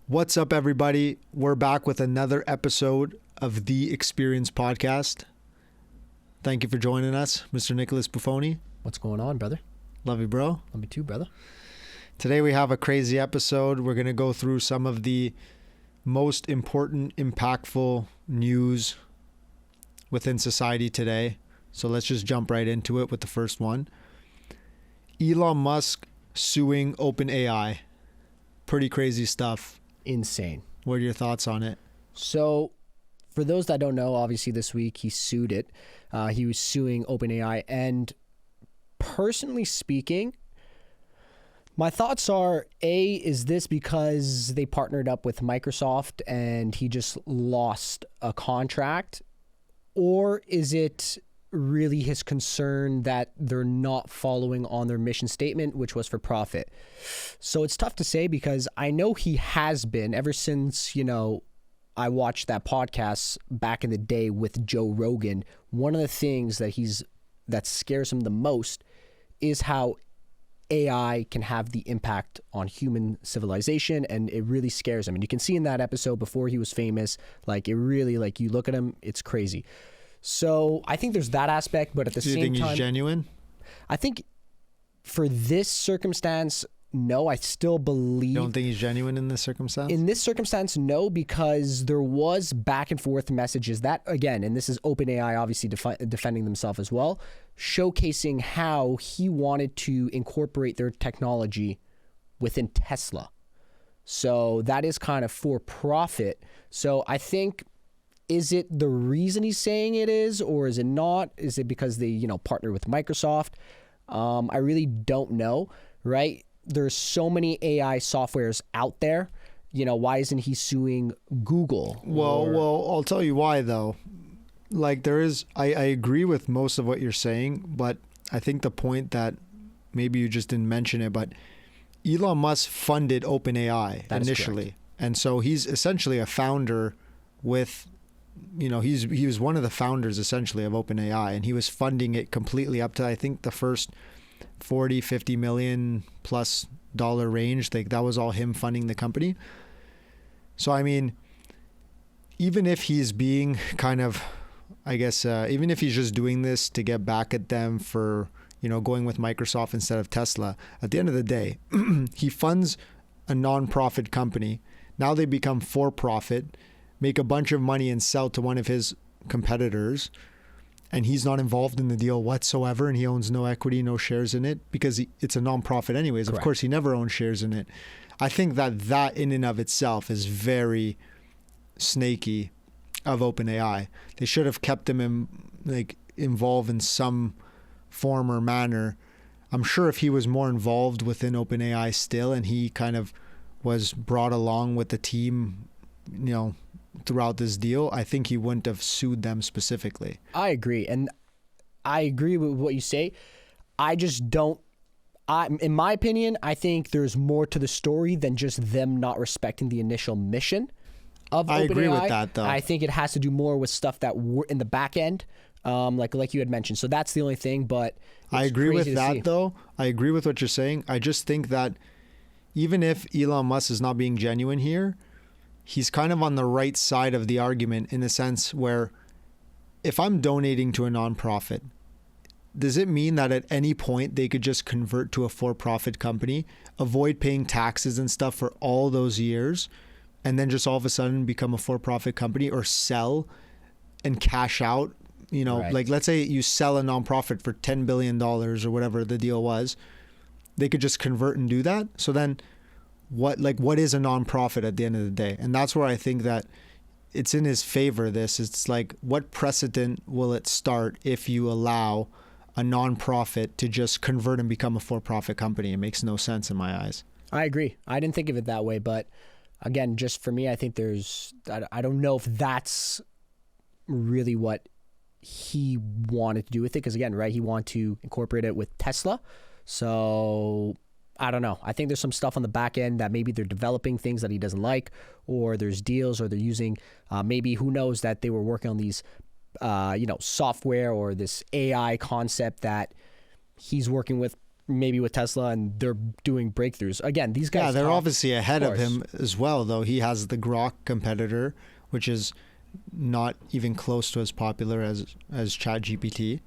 What's up, everybody? We're back with another episode of The Experience Podcast. Thank you for joining us, Mr. Nicholas Buffoni. What's going on, brother? Love you, bro. Love me too, brother. Today we have a crazy episode. We're going to go through some of the most important, impactful news within society today. So let's just jump right into it with the first one. Elon Musk suing OpenAI. Pretty crazy stuff. Insane. What are your thoughts on it? So, for those that don't know, obviously this week he sued it. He was suing OpenAI. And personally speaking, my thoughts are, A, is this because they partnered up with Microsoft and he just lost a contract? Or is it really his concern that they're not following on their mission statement, which was for profit? So it's tough to say because I know he has been ever since, I watched that podcast back in the day with Joe Rogan. One of the things that scares him the most is how AI can have the impact on human civilization, and it really scares him. And you can see in that episode before he was famous, you look at him, it's crazy. So I think there's that aspect, but at the same time... Do you think he's genuine? I think for this circumstance, no. I still believe... You don't think he's genuine in this circumstance? In this circumstance, no, because there was back and forth messages that, again, and this is OpenAI obviously defending themselves as well, showcasing how he wanted to incorporate their technology within Tesla. So that is kind of for profit. So I think... Is it the reason he's saying it is, or is it not? Is it because they, partner with Microsoft? I really don't know, right? There's so many AI softwares out there. Why isn't he suing Google? Well, I'll tell you why, though. I agree with most of what you're saying, but I think the point that maybe you just didn't mention it, but Elon Musk funded OpenAI initially. And so he's essentially a founder with... he was one of the founders essentially of OpenAI, and he was funding it completely up to, I think, the first 40-50 million plus dollar range. That was all him funding the company. So I mean, even if he's being kind of, even if he's just doing this to get back at them for going with Microsoft instead of Tesla, at the end of the day, he funds a non-profit company. Now they become for profit, make a bunch of money and sell to one of his competitors, and he's not involved in the deal whatsoever, and he owns no equity, no shares in it, because it's a non-profit anyways. Correct. Of course, he never owned shares in it. I think that in and of itself is very snaky of OpenAI. They should have kept him involved in some form or manner. I'm sure if he was more involved within OpenAI still, and he kind of was brought along with the team, throughout this deal, I think he wouldn't have sued them specifically. I agree. And I agree with what you say. I just don't, in my opinion, I think there's more to the story than just them not respecting the initial mission of OpenAI. I agree with that, though. I think it has to do more with stuff that were in the back end, like you had mentioned. So that's the only thing, but I agree with that, though. I agree with what you're saying. I just think that even if Elon Musk is not being genuine here, he's kind of on the right side of the argument in the sense where if I'm donating to a nonprofit, does it mean that at any point they could just convert to a for-profit company, avoid paying taxes and stuff for all those years, and then just all of a sudden become a for-profit company or sell and cash out? Right. Let's say you sell a nonprofit for $10 billion or whatever the deal was, they could just convert and do that. So then what is a nonprofit at the end of the day? And that's where I think that it's in his favor. It's what precedent will it start if you allow a nonprofit to just convert and become a for-profit company? It makes no sense in my eyes. I agree. I didn't think of it that way, but again, just for me, I think I don't know if that's really what he wanted to do with it. Because again, right, he wanted to incorporate it with Tesla. So I don't know. I think there's some stuff on the back end that maybe they're developing things that he doesn't like, or there's deals, or they're using, maybe who knows that they were working on these, software or this AI concept that he's working with maybe with Tesla, and they're doing breakthroughs. Again, these guys. Yeah, they're talk, obviously ahead of course. him as well, though. He has the Grok competitor, which is not even close to as popular as ChatGPT.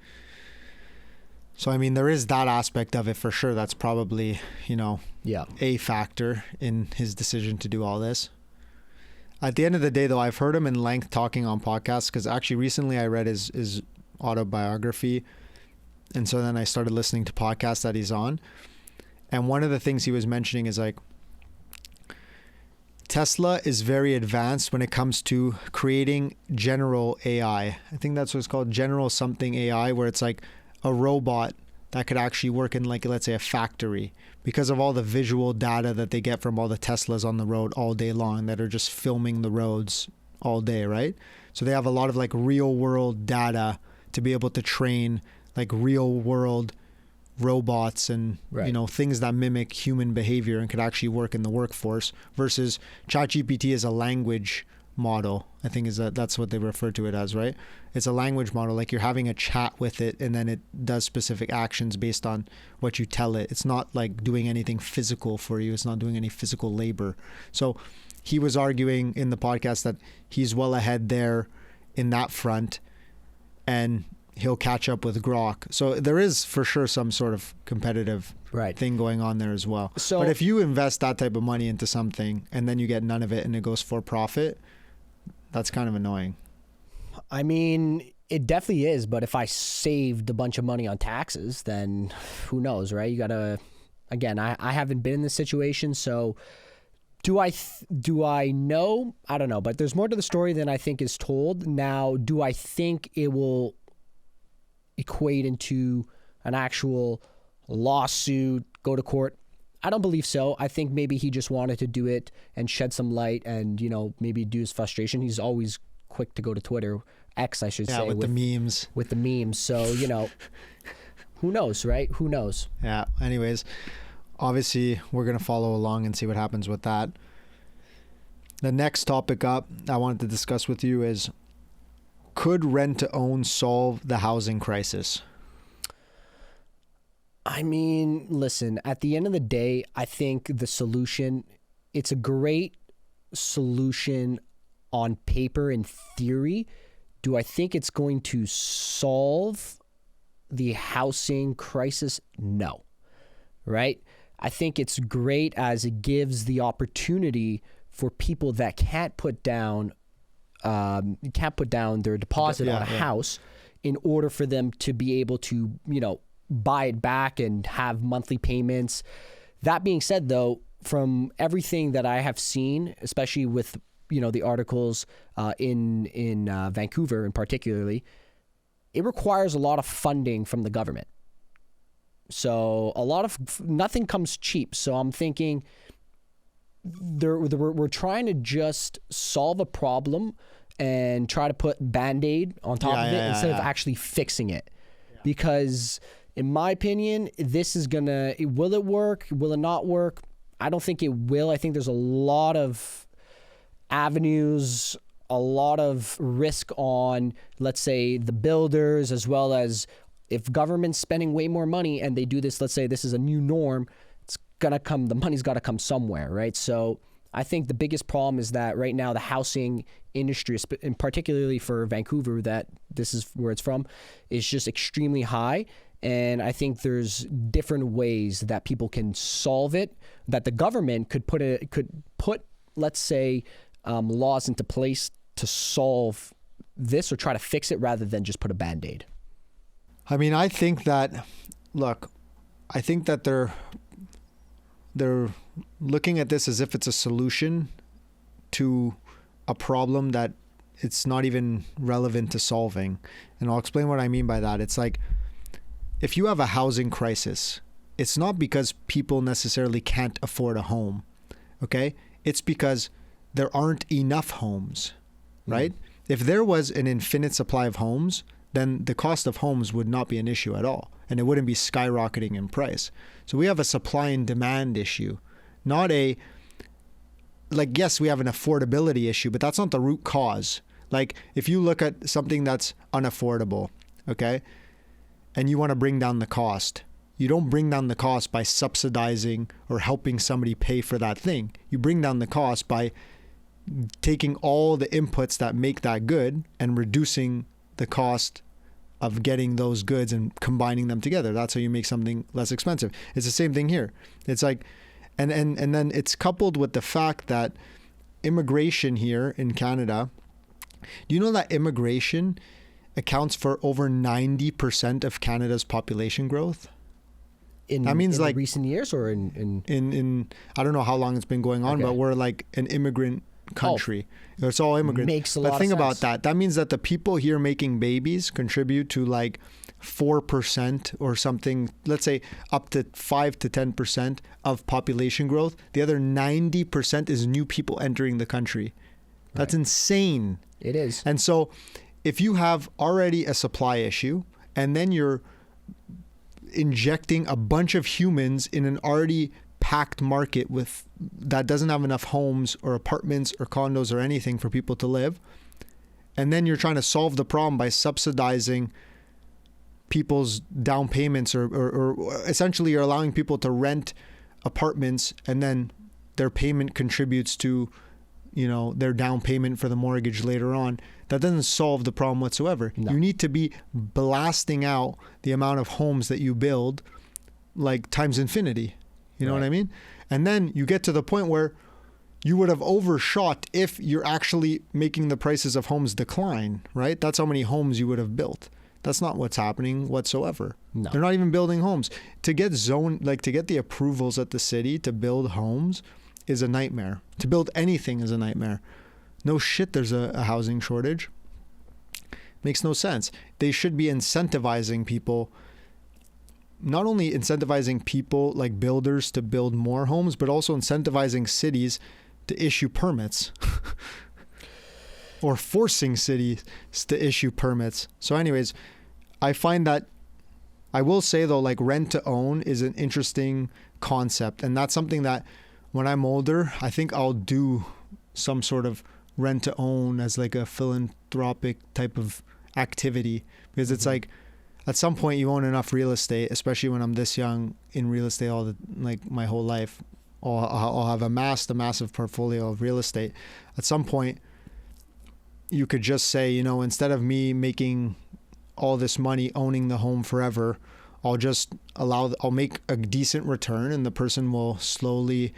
So, I mean, there is that aspect of it for sure. That's probably, Yeah. a factor in his decision to do all this. At the end of the day, though, I've heard him in length talking on podcasts, because actually recently I read his autobiography. And so then I started listening to podcasts that he's on. And one of the things he was mentioning is like, Tesla is very advanced when it comes to creating general AI. I think that's what it's called, general something AI, where it's like a robot that could actually work in, like, let's say a factory, because of all the visual data that they get from all the Teslas on the road all day long that are just filming the roads all day, right? So they have a lot of like real world data to be able to train like real world robots and Right. things that mimic human behavior and could actually work in the workforce, versus ChatGPT is a language model. I think that's what they refer to it as, right? It's a language model, like you're having a chat with it and then it does specific actions based on what you tell it. It's not like doing anything physical for you. It's not doing any physical labor. So he was arguing in the podcast that he's well ahead there in that front, and he'll catch up with Grok. So there is for sure some sort of competitive Right. thing going on there as well. So- but if you invest that type of money into something and then you get none of it and it goes for profit, that's kind of annoying. I mean, it definitely is. But if I saved a bunch of money on taxes, then who knows, right? You gotta. Again, I haven't been in this situation, so do I know? I don't know. But there's more to the story than I think is told. Now, do I think it will equate into an actual lawsuit, go to court? I don't believe so. I think maybe he just wanted to do it and shed some light and, maybe do his frustration. He's always quick to go to Twitter, X, I should say. With the memes. With the memes. So, who knows, right? Who knows? Yeah. Anyways, obviously we're going to follow along and see what happens with that. The next topic up I wanted to discuss with you is, could rent to own solve the housing crisis? I mean, listen, at the end of the day, I think the solution, it's a great solution on paper in theory. Do I think it's going to solve the housing crisis? No. Right? I think it's great as it gives the opportunity for people that can't put down their deposit on a house in order for them to be able to, buy it back and have monthly payments. That being said, though, from everything that I have seen, especially with the articles in Vancouver in particularly, it requires a lot of funding from the government. So nothing comes cheap. So I'm thinking we're trying to just solve a problem and try to put Band-Aid on top of it instead of actually fixing it. Yeah. Because in my opinion, this is will it work? Will it not work? I don't think it will. I think there's a lot of avenues, a lot of risk on, let's say, the builders, as well as if government's spending way more money and they do this, let's say this is a new norm, the money's got to come somewhere, right? So I think the biggest problem is that right now the housing industry, and particularly for Vancouver, that this is where it's from, is just extremely high. And I think there's different ways that people can solve it, that the government could put, let's say, laws into place to solve this or try to fix it rather than just put a Band-Aid. I mean, I think that they're looking at this as if it's a solution to a problem that it's not even relevant to solving. And I'll explain what I mean by that. It's like, if you have a housing crisis, it's not because people necessarily can't afford a home, okay? It's because there aren't enough homes, right? If there was an infinite supply of homes, then the cost of homes would not be an issue at all, and it wouldn't be skyrocketing in price. So we have a supply and demand issue, not yes, we have an affordability issue, but that's not the root cause. Like, if you look at something that's unaffordable, okay, and you want to bring down the cost, you don't bring down the cost by subsidizing or helping somebody pay for that thing. You bring down the cost by taking all the inputs that make that good and reducing the cost of getting those goods and combining them together. That's how you make something less expensive. It's the same thing here. It's like, and then it's coupled with the fact that immigration here in Canada, do you know that immigration accounts for over 90% of Canada's population growth? That means like recent years or in I don't know how long it's been going on, but we're like an immigrant country. It's all immigrants. Makes a lot of But think sense. about that. That means that the people here making babies contribute to like 4% or something, let's say up to 5 to 10% of population growth. The other 90% is new people entering the country. That's insane. It is. And so if you have already a supply issue and then you're injecting a bunch of humans in an already packed market with that doesn't have enough homes or apartments or condos or anything for people to live, and then you're trying to solve the problem by subsidizing people's down payments or essentially you're allowing people to rent apartments and then their payment contributes to, you know, their down payment for the mortgage later on. That doesn't solve the problem whatsoever. No. You need to be blasting out the amount of homes that you build like times infinity. You know what I mean? And then you get to the point where you would have overshot if you're actually making the prices of homes decline, right? That's how many homes you would have built. That's not what's happening whatsoever. No. They're not even building homes. To get to get the approvals at the city to build homes is a nightmare. To build anything is a nightmare. No shit, there's a housing shortage. Makes no sense. They should be incentivizing people, not only incentivizing people like builders to build more homes, but also incentivizing cities to issue permits or forcing cities to issue permits. So anyways, I find that, I will say though, like rent to own is an interesting concept. And that's something that when I'm older, I think I'll do some sort of rent to own as like a philanthropic type of activity, because it's like at some point you own enough real estate, especially when I'm this young in real estate, like my whole life, I'll have amassed a massive portfolio of real estate. At some point you could just say, you know, instead of me making all this money owning the home forever, I'll make a decent return and the person will slowly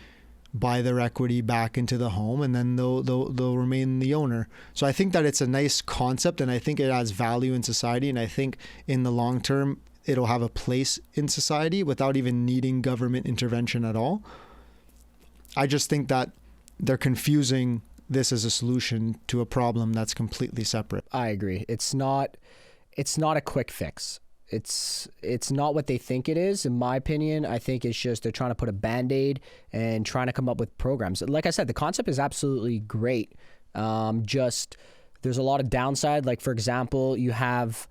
buy their equity back into the home and then they'll remain the owner. So I think that it's a nice concept and I think it has value in society, and I think in the long term it'll have a place in society without even needing government intervention at all. I just think that they're confusing this as a solution to a problem that's completely separate. I agree. It's not a quick fix. It's not what they think it is, in my opinion. I think it's just they're trying to put a Band-Aid and trying to come up with programs. Like I said, the concept is absolutely great. Just there's a lot of downside. Like, for example, you have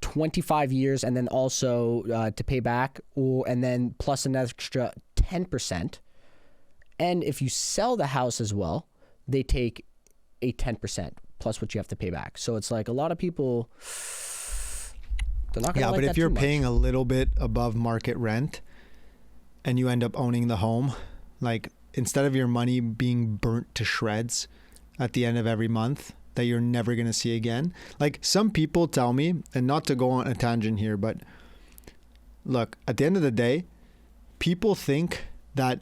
25 years and then also to pay back, and then plus an extra 10%. And if you sell the house as well, they take a 10% plus what you have to pay back. So it's like a lot of people, they're not going to like that too much. Yeah, but if you're paying a little bit above market rent and you end up owning the home, like instead of your money being burnt to shreds at the end of every month that you're never going to see again. Like some people tell me, and not to go on a tangent here, but look, at the end of the day, people think that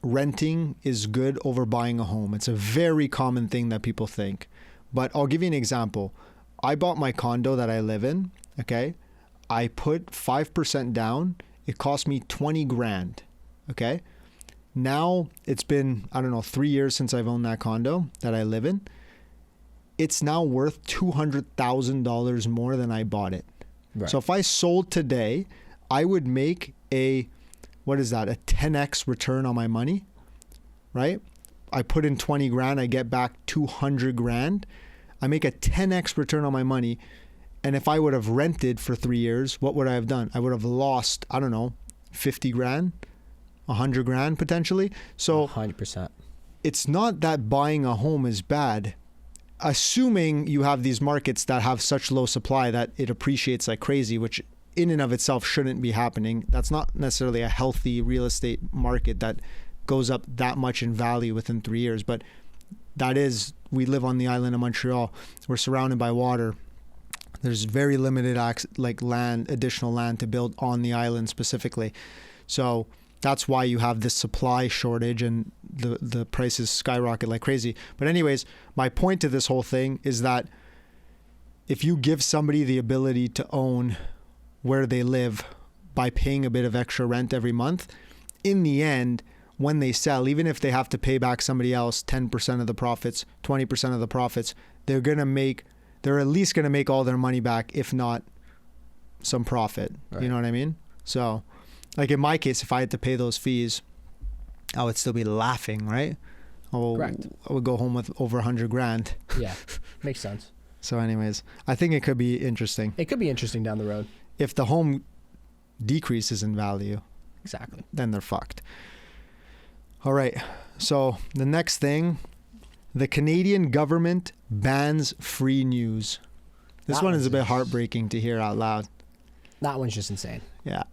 renting is good over buying a home. It's a very common thing that people think. But I'll give you an example. I bought my condo that I live in, okay? I put 5% down. It cost me 20 grand, okay? Now it's been, 3 years since I've owned that condo that I live in. It's now worth $200,000 more than I bought it. Right. So if I sold today, I would make a 10x return on my money, right? I put in 20 grand, I get back 200 grand. I make a 10x return on my money. And if I would have rented for 3 years, what would I have done? I would have lost, 50 grand, 100 grand potentially. So 100%. It's not that buying a home is bad. Assuming you have these markets that have such low supply that it appreciates like crazy, which in and of itself shouldn't be happening. That's not necessarily a healthy real estate market that goes up that much in value within 3 years. But that is, we live on the island of Montreal. We're surrounded by water. There's very limited additional land to build on the island specifically. So that's why you have this supply shortage and the prices skyrocket like crazy. But anyways, my point to this whole thing is that if you give somebody the ability to own where they live by paying a bit of extra rent every month, in the end, when they sell, even if they have to pay back somebody else 10% of the profits, 20% of the profits, they're at least going to make all their money back, if not some profit. Right. You know what I mean? So, like in my case, if I had to pay those fees, I would still be laughing, right? Correct. I would go home with over $100,000. Yeah, makes sense. So anyways, I think it could be interesting. It could be interesting down the road. If the home decreases in value, exactly, then they're fucked. All right. So the next thing, the Canadian government bans free news. This one is a bit heartbreaking to hear out loud. That one's just insane. Yeah.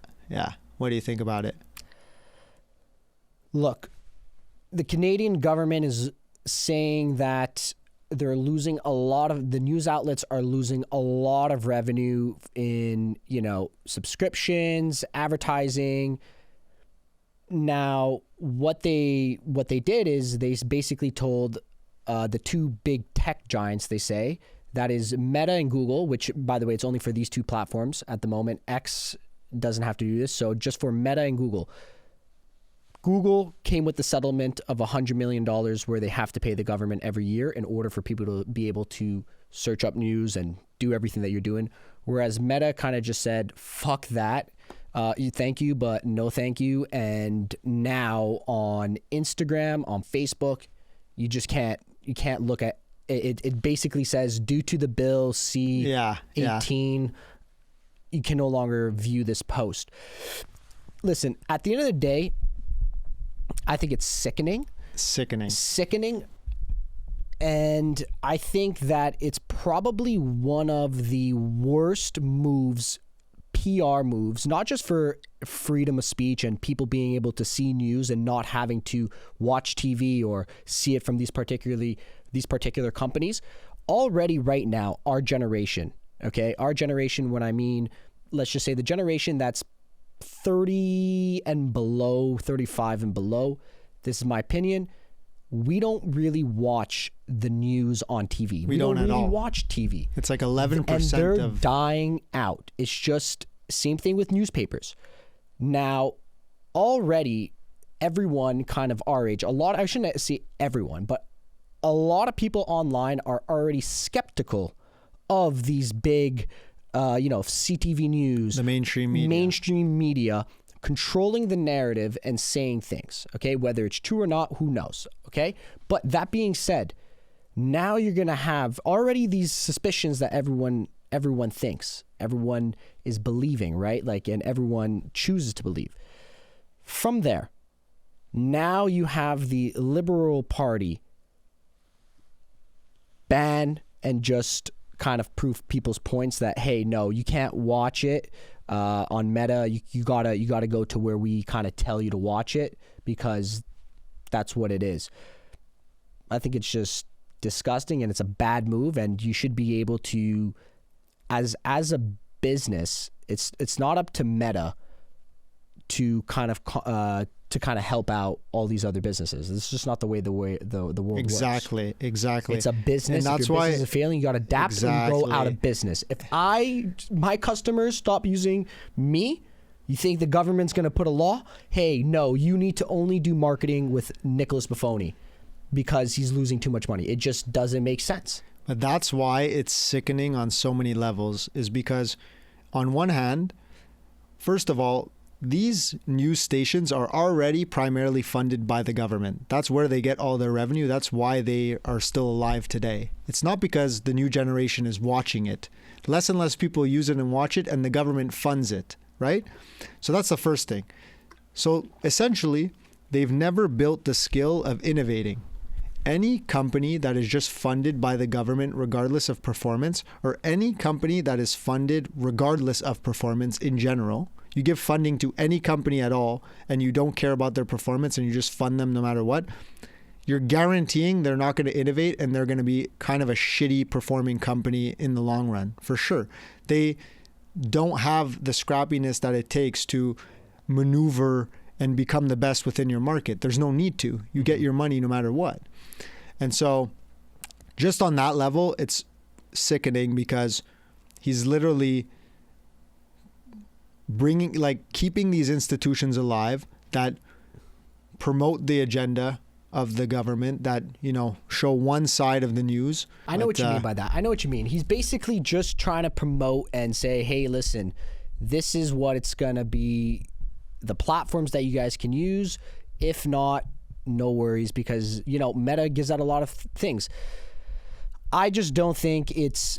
What do you think about it? Look, the Canadian government is saying that they're losing the news outlets are losing a lot of revenue in, subscriptions, advertising. Now, what they did is they basically told the two big tech giants, they say, that is Meta and Google, which, by the way, it's only for these two platforms at the moment. X doesn't have to do this. So just for Meta and Google. Google came with the settlement of $100 million where they have to pay the government every year in order for people to be able to search up news and do everything that you're doing. Whereas Meta kind of just said, fuck that. Thank you, but no thank you. And now on Instagram, on Facebook, you can't look at it. It basically says, due to the bill C-18, you can no longer view this post. Listen, at the end of the day, I think it's sickening. And I think that it's probably one of the worst PR moves, not just for freedom of speech and people being able to see news and not having to watch TV or see it from these particular companies. Already right now, our generation, when I mean, let's just say the generation that's 30 and below, 35 and below, this is my opinion, we don't really watch the news on TV. We don't really at all watch TV. It's like 11% and they're dying out. It's just same thing with newspapers. Now, already everyone kind of our age, I shouldn't say everyone, but a lot of people online are already skeptical of these big CTV News, the mainstream media controlling the narrative and saying things, okay? Whether it's true or not, who knows, okay? But that being said, now you're going to have already these suspicions that everyone thinks, everyone is believing, right? And everyone chooses to believe. From there, now you have the Liberal Party ban and just kind of prove people's points that, hey, no, you can't watch it on Meta. You gotta go to where we kind of tell you to watch it because that's what it is. I think it's just disgusting and it's a bad move, and you should be able to, as a business, it's not up to Meta to kind of help out all these other businesses. It's just not the way the world works. Exactly. It's a business. And that's if your why business is failing, you got to adapt and go out of business. If my customers stop using me, you think the government's going to put a law? Hey, no, you need to only do marketing with Nicholas Buffoni because he's losing too much money. It just doesn't make sense. But that's why it's sickening on so many levels, is because on one hand, first of all, these news stations are already primarily funded by the government. That's where they get all their revenue. That's why they are still alive today. It's not because the new generation is watching it. Less and less people use it and watch it, and the government funds it, right? So that's the first thing. So essentially, they've never built the skill of innovating. any company that is just funded by the government regardless of performance, or any company that is funded regardless of performance in general, you give funding to any company at all and you don't care about their performance and you just fund them no matter what, you're guaranteeing they're not going to innovate and they're going to be kind of a shitty performing company in the long run, for sure. They don't have the scrappiness that it takes to maneuver and become the best within your market. There's no need to. You get your money no matter what. And so just on that level, it's sickening because he's literally keeping these institutions alive that promote the agenda of the government, that, show one side of the news. I know what you mean by that. I know what you mean. He's basically just trying to promote and say, hey, listen, this is what it's going to be, the platforms that you guys can use. If not, no worries, because, Meta gives out a lot of things. I just don't think it's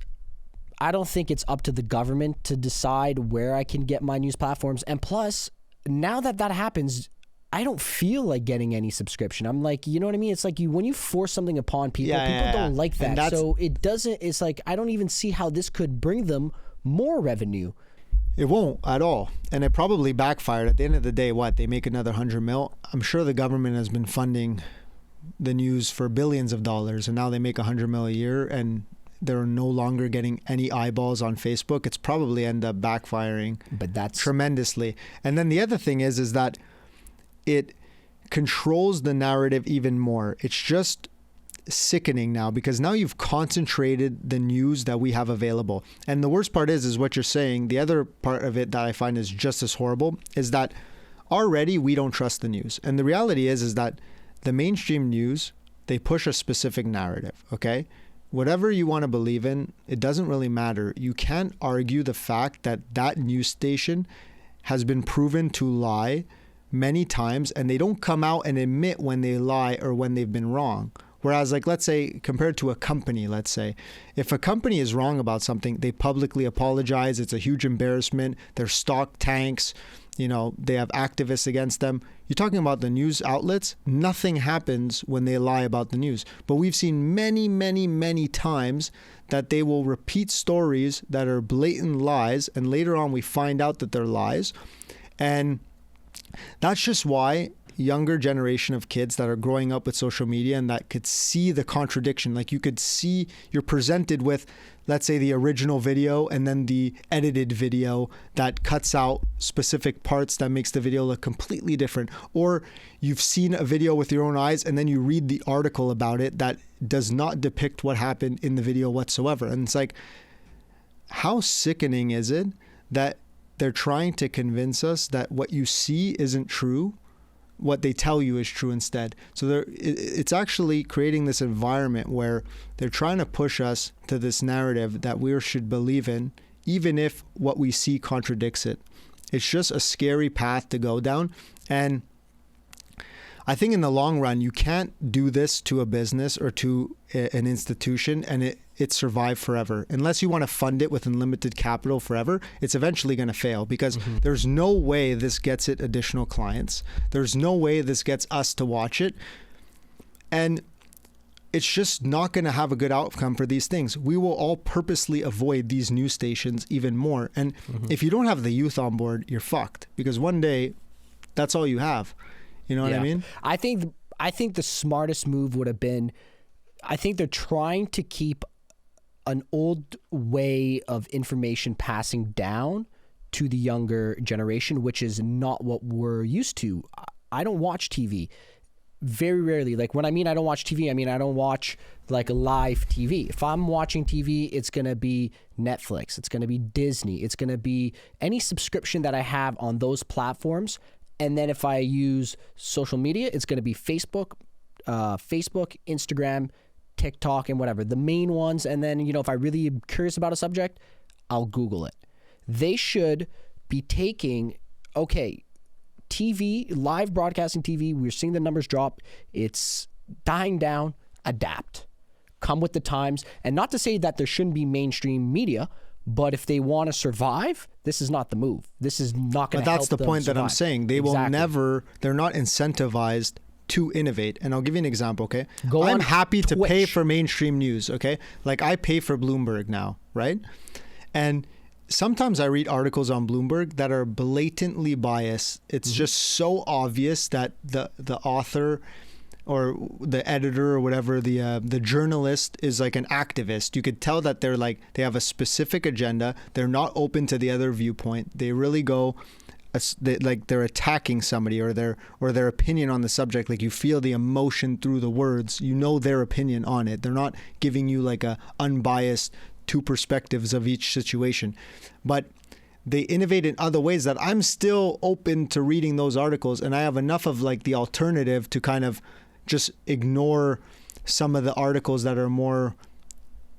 up to the government to decide where I can get my news platforms. And plus, now that happens, I don't feel like getting any subscription. I'm like, you know what I mean? It's like when you force something upon people, people don't like that. So it's like, I don't even see how this could bring them more revenue. It won't at all. And it probably backfired. At the end of the day, they make another 100 mil. I'm sure the government has been funding the news for billions of dollars, and now they make 100 mil a year and they're no longer getting any eyeballs on Facebook. It's probably end up backfiring tremendously. And then the other thing is that it controls the narrative even more. It's just sickening now because now you've concentrated the news that we have available. And the worst part is what you're saying. The other part of it that I find is just as horrible is that already we don't trust the news. And the reality is that the mainstream news, they push a specific narrative, okay? Whatever you want to believe in, it doesn't really matter. You can't argue the fact that news station has been proven to lie many times, and they don't come out and admit when they lie or when they've been wrong. Whereas, let's say, compared to a company, let's say, if a company is wrong about something, they publicly apologize. It's a huge embarrassment. Their stock tanks, they have activists against them. You're talking about the news outlets. Nothing happens when they lie about the news. But we've seen many, many, many times that they will repeat stories that are blatant lies, and later on we find out that they're lies. And that's just why younger generation of kids that are growing up with social media and that could see the contradiction, like you could see, you're presented with, let's say, the original video and then the edited video that cuts out specific parts that makes the video look completely different. Or you've seen a video with your own eyes and then you read the article about it that does not depict what happened in the video whatsoever. And it's like, how sickening is it that they're trying to convince us that what you see isn't true, what they tell you is true instead. So it's actually creating this environment where they're trying to push us to this narrative that we should believe in, even if what we see contradicts it. It's just a scary path to go down. And I think in the long run, you can't do this to a business or to an institution and it survive forever. Unless you want to fund it with unlimited capital forever, it's eventually going to fail because there's no way this gets it additional clients. There's no way this gets us to watch it. And it's just not going to have a good outcome for these things. We will all purposely avoid these news stations even more. And if you don't have the youth on board, you're fucked because one day that's all you have. You know what I mean? I think the smartest move would have been, I think they're trying to keep an old way of information passing down to the younger generation, which is not what we're used to. I don't watch TV. Very rarely. Like when I mean I don't watch TV, I mean I don't watch like live TV. If I'm watching TV, it's going to be Netflix. It's going to be Disney. It's going to be any subscription that I have on those platforms. And then if I use social media, it's going to be Facebook, Instagram, TikTok, and whatever, the main ones. And then, if I really am curious about a subject, I'll Google it. They should be taking, TV, live broadcasting TV, we're seeing the numbers drop. It's dying down. Adapt. Come with the times. And not to say that there shouldn't be mainstream media, but if they want to survive, this is not the move. This is not going to help them. But that's the point survive. That I'm saying. They will never, they're not incentivized to innovate. And I'll give you an example, okay? Go I'm on happy to pay Twitch. for mainstream news, okay? Like I pay for Bloomberg now, right? And sometimes I read articles on Bloomberg that are blatantly biased. It's just so obvious that the author or the editor or whatever, the journalist is like an activist. You could tell that they're like, they have a specific agenda. They're not open to the other viewpoint. They really go like they're attacking somebody or their opinion on the subject. Like you feel the emotion through the words, you know their opinion on it. They're not giving you like a unbiased two perspectives of each situation, but they innovate in other ways that I'm still open to reading those articles. And I have enough of like the alternative to kind of just ignore some of the articles that are more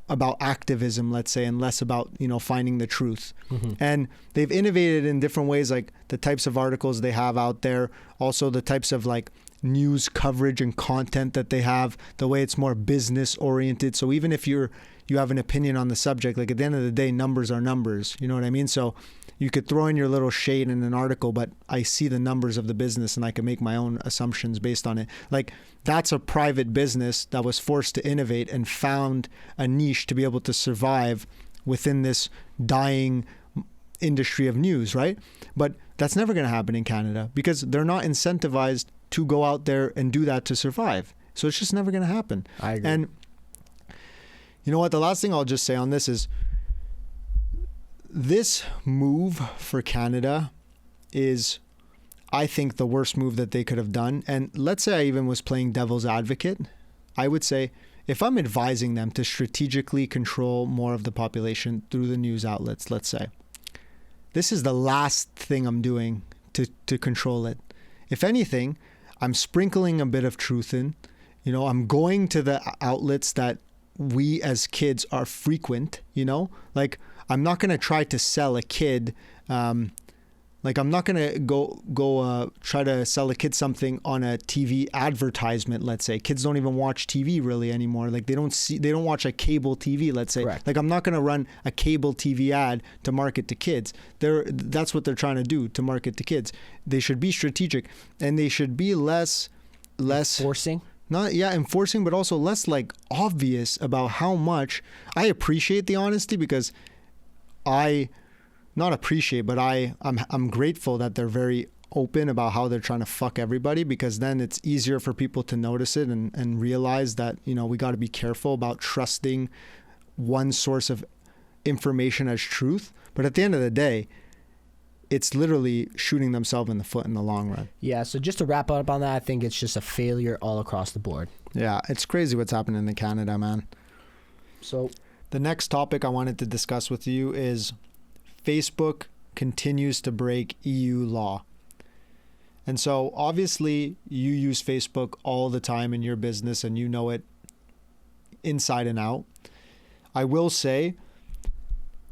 about activism, let's say, and less about, finding the truth. And they've innovated in different ways, like the types of articles they have out there, also the types of like news coverage and content that they have, the way it's more business oriented. So even if you have an opinion on the subject, like at the end of the day, numbers are numbers, you know what I mean? So you could throw in your little shade in an article, but I see the numbers of the business and I can make my own assumptions based on it. Like that's a private business that was forced to innovate and found a niche to be able to survive within this dying industry of news, right? But that's never going to happen in Canada because they're not incentivized to go out there and do that to survive. So it's just never going to happen. I agree. And you know what? The last thing I'll just say on this is this move for Canada is, I think, the worst move that they could have done. And let's say I even was playing devil's advocate. I would say if I'm advising them to strategically control more of the population through the news outlets, let's say, this is the last thing I'm doing to control it. If anything, I'm sprinkling a bit of truth in. I'm going to the outlets that we as kids are frequent, like I'm not going to try to sell a kid, like I'm not going to go try to sell a kid something on a TV advertisement, let's say. Kids don't even watch TV really anymore. Like they don't watch a cable TV, let's say. Correct. Like I'm not going to run a cable TV ad to market to kids. That's what they're trying to do, to market to kids. They should be strategic and they should be less Forcing. Enforcing, but also less like obvious about how much. I appreciate the honesty because I'm grateful that they're very open about how they're trying to fuck everybody, because then it's easier for people to notice it and realize that, we got to be careful about trusting one source of information as truth. But at the end of the day, it's literally shooting themselves in the foot in the long run. Yeah, so just to wrap up on that, I think it's just a failure all across the board. Yeah, it's crazy what's happening in Canada, man. So the next topic I wanted to discuss with you is Facebook continues to break EU law. And so obviously you use Facebook all the time in your business and you know it inside and out. I will say,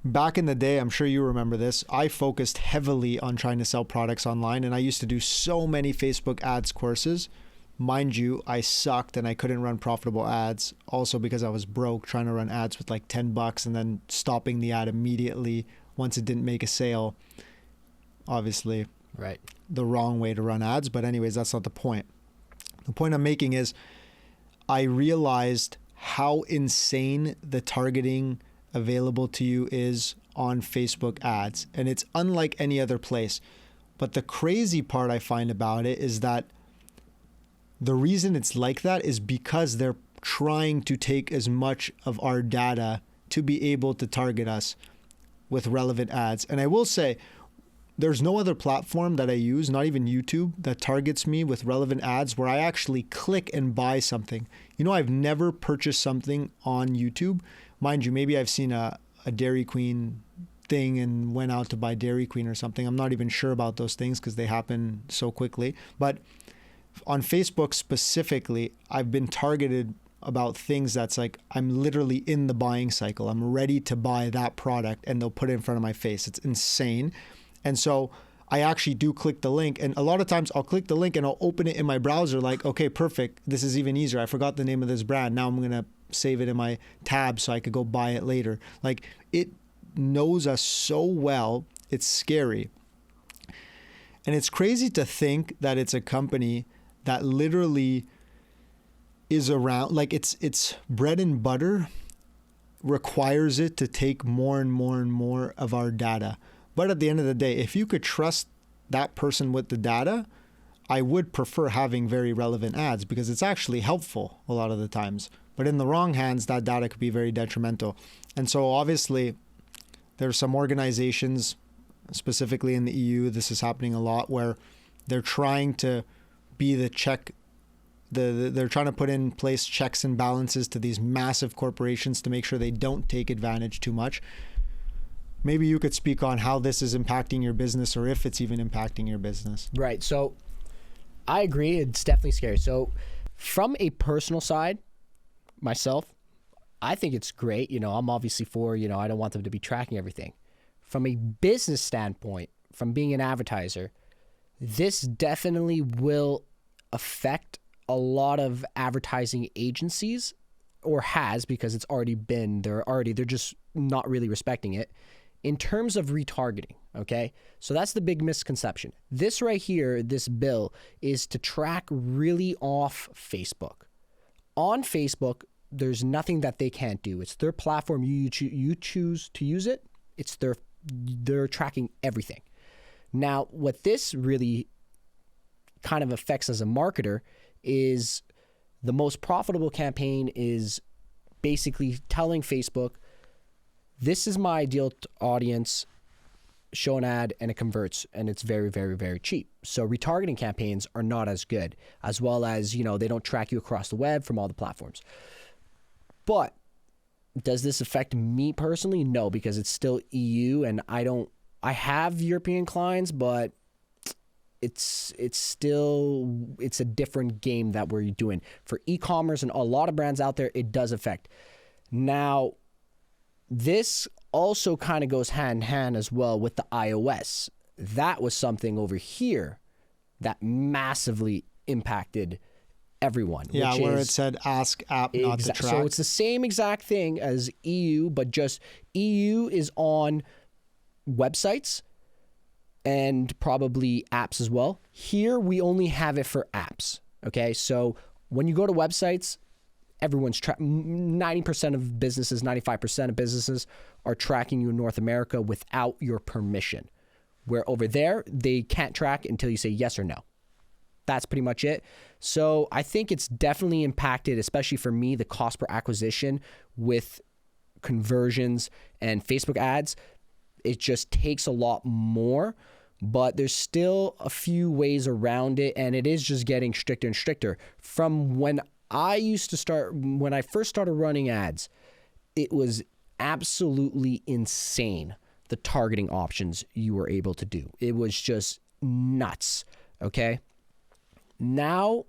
back in the day, I'm sure you remember this, I focused heavily on trying to sell products online, and I used to do so many Facebook ads courses. Mind you, I sucked and I couldn't run profitable ads, also because I was broke trying to run ads with like $10 and then stopping the ad immediately once it didn't make a sale. Obviously, right, the wrong way to run ads, but anyways, that's not the point. The point I'm making is I realized how insane the targeting available to you is on Facebook ads, and it's unlike any other place. But the crazy part I find about it is that the reason it's like that is because they're trying to take as much of our data to be able to target us with relevant ads. And I will say, there's no other platform that I use, not even YouTube, that targets me with relevant ads where I actually click and buy something. I've never purchased something on YouTube. Mind you, maybe I've seen a Dairy Queen thing and went out to buy Dairy Queen or something. I'm not even sure about those things because they happen so quickly. But on Facebook specifically, I've been targeted about things that's like, I'm literally in the buying cycle. I'm ready to buy that product and they'll put it in front of my face. It's insane. And so I actually do click the link. And a lot of times I'll click the link and I'll open it in my browser like, okay, perfect. This is even easier. I forgot the name of this brand. Now I'm going to save it in my tab so I could go buy it later. Like, it knows us so well. It's scary. And it's crazy to think that it's a company that literally is around, like it's bread and butter, requires it to take more and more and more of our data. But at the end of the day, if you could trust that person with the data, I would prefer having very relevant ads because it's actually helpful a lot of the times. But in the wrong hands, that data could be very detrimental. And so obviously, there's some organizations, specifically in the EU, this is happening a lot, where they're trying to be the check. They're trying to put in place checks and balances to these massive corporations to make sure they don't take advantage too much. Maybe you could speak on how this is impacting your business, or if it's even impacting your business. Right. So I agree. It's definitely scary. So from a personal side, myself, I think it's great. You know, I'm obviously for, you know, I don't want them to be tracking everything. From a business standpoint, from being an advertiser, this definitely will affect a lot of advertising agencies, or has, because it's already been, they're just not really respecting it in terms of retargeting. Okay. So that's the big misconception. This right here, this bill is to track really off Facebook. On Facebook, there's nothing that they can't do. It's their platform. You choose to use it. They're tracking everything. Now, what this really kind of affects as a marketer is the most profitable campaign is basically telling Facebook, this is my ideal audience, show an ad and it converts, and it's very, very, very cheap. So retargeting campaigns are not as good, as well as, you know, they don't track you across the web from all the platforms. But does this affect me personally? No, because it's still EU, and I have European clients, but it's a different game that we're doing. For e-commerce and a lot of brands out there, it does affect. Now, this also kind of goes hand in hand as well with the iOS. That was something over here that massively impacted everyone. Yeah, where it said ask app not to track. So it's the same exact thing as EU, but just EU is on websites and probably apps as well. Here, we only have it for apps. Okay, so when you go to websites, everyone's 90% of businesses, 95% of businesses are tracking you in North America without your permission. Where over there, they can't track until you say yes or no. That's pretty much it. So I think it's definitely impacted, especially for me, the cost per acquisition with conversions and Facebook ads. It just takes a lot more, but there's still a few ways around it, and it is just getting stricter and stricter. From when I first started running ads, it was absolutely insane, the targeting options you were able to do. It was just nuts, okay? Now,